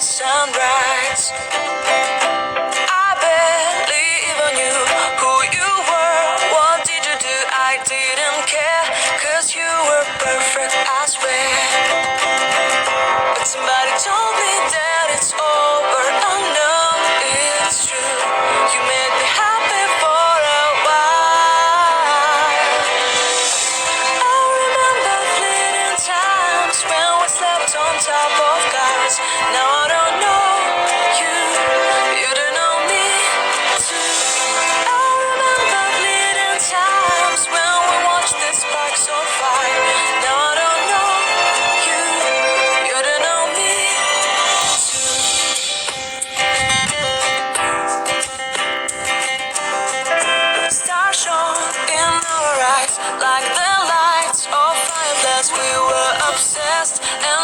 the sunrise. I believe on you, who you were, what did you do? I didn't care, 'cause you were perfect, I swear. But somebody told me that it's over. I know it's true. You made me happy for a while. I remember fleeting times when we slept on top of cars. Now I don't know you, you don't know me too. I remember fleeting times when we watched the sparks on fire. Now I don't know you, you don't know me too. Stars shone in our eyes like the lights of fireflies. We were obsessed and